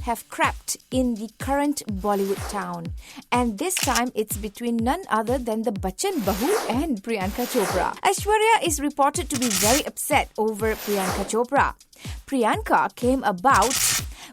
have crept in the current Bollywood town. And this time it's between none other than the Bachchan Bahu and Priyanka Chopra. Aishwarya is reported to be very upset over Priyanka Chopra. Priyanka came about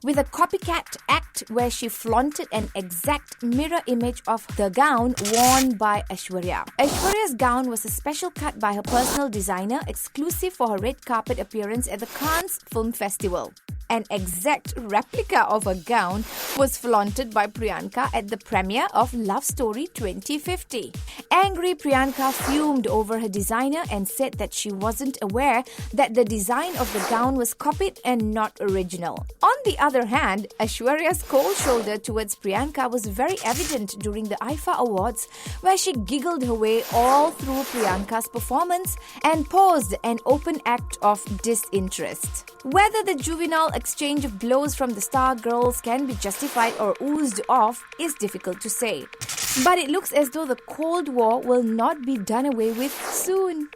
with a copycat act where she flaunted an exact mirror image of the gown worn by Aishwarya. Aishwarya's gown was a special cut by her personal designer, exclusive for her red carpet appearance at the Cannes Film Festival. An exact replica of a gown was flaunted by Priyanka at the premiere of Love Story 2050. Angry Priyanka fumed over her designer and said that she wasn't aware that the design of the gown was copied and not original. On the other hand, Aishwarya's cold shoulder towards Priyanka was very evident during the IFA Awards, where she giggled her way all through Priyanka's performance and posed an open act of disinterest. Whether the juvenile exchange of blows from the star girls can be justified or oozed off is difficult to say. But it looks as though the Cold War will not be done away with soon.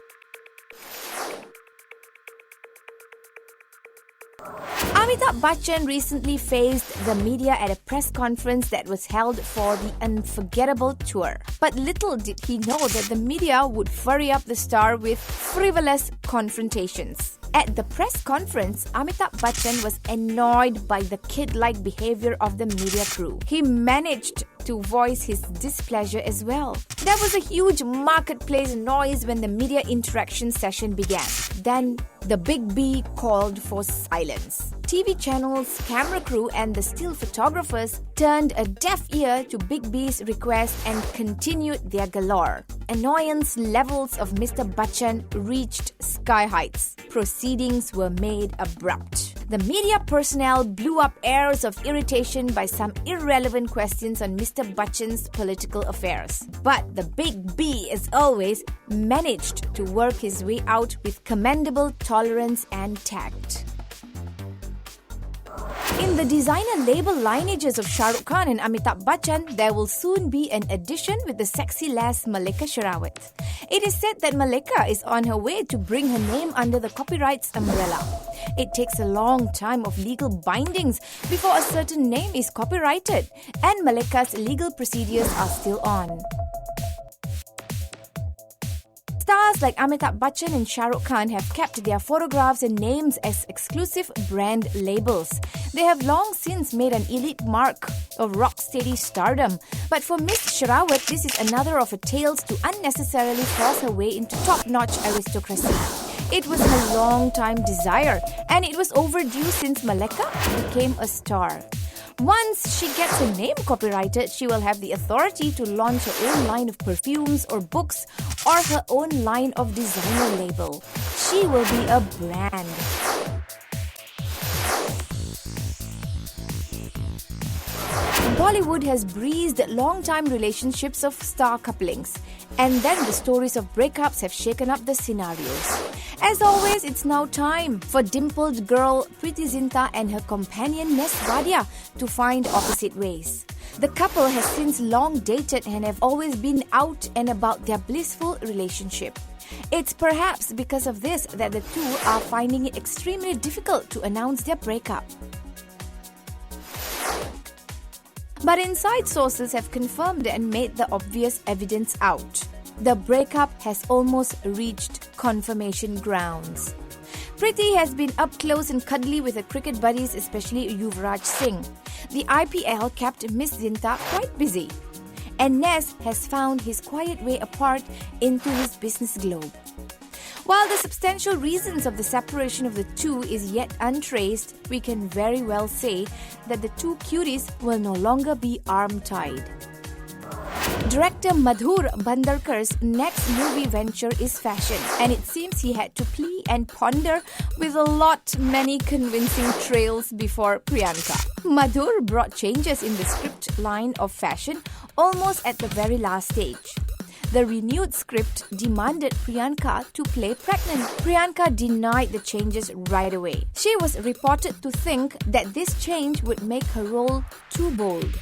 Amitabh Bachchan recently faced the media at a press conference that was held for the Unforgettable tour. But little did he know that the media would furry up the star with frivolous confrontations. At the press conference, Amitabh Bachchan was annoyed by the kid-like behavior of the media crew. He managed to voice his displeasure as well. There was a huge marketplace noise when the media interaction session began. Then the Big B called for silence. TV channels, camera crew and the still photographers turned a deaf ear to Big B's request and continued their galore. Annoyance levels of Mr. Bachchan reached sky heights. Proceedings were made abrupt. The media personnel blew up airs of irritation by some irrelevant questions on Mr. Bachchan's political affairs. But the Big B, as always, managed to work his way out with commendable tolerance and tact. In the designer label lineages of Shah Rukh Khan and Amitabh Bachchan, there will soon be an addition with the sexy lass Malika Sherawat. It is said that Malika is on her way to bring her name under the copyrights umbrella. It takes a long time of legal bindings before a certain name is copyrighted, and Malika's legal procedures are still on. Stars like Amitabh Bachchan and Shah Rukh Khan have kept their photographs and names as exclusive brand labels. They have long since made an elite mark of rock-steady stardom. But for Miss Sherawat, this is another of her tales to unnecessarily force her way into top-notch aristocracy. It was her long-time desire, and it was overdue since Malika became a star. Once she gets her name copyrighted, she will have the authority to launch her own line of perfumes or books or her own line of designer label. She will be a brand. Bollywood has breezed long-time relationships of star couplings, and then the stories of breakups have shaken up the scenarios. As always, it's now time for dimpled girl Preity Zinta and her companion Ness Wadia to find opposite ways. The couple has since long dated and have always been out and about their blissful relationship. It's perhaps because of this that the two are finding it extremely difficult to announce their breakup. But inside sources have confirmed and made the obvious evidence out. The breakup has almost reached confirmation grounds. Preity has been up close and cuddly with her cricket buddies, especially Yuvraj Singh. The IPL kept Miss Zinta quite busy. And Ness has found his quiet way apart into his business globe. While the substantial reasons of the separation of the two is yet untraced, we can very well say that the two cuties will no longer be arm-tied. Director Madhur Bhandarkar's next movie venture is fashion, and it seems he had to plea and ponder with many convincing trails before Priyanka. Madhur brought changes in the script line of fashion almost at the very last stage. The renewed script demanded Priyanka to play pregnant. Priyanka denied the changes right away. She was reported to think that this change would make her role too bold.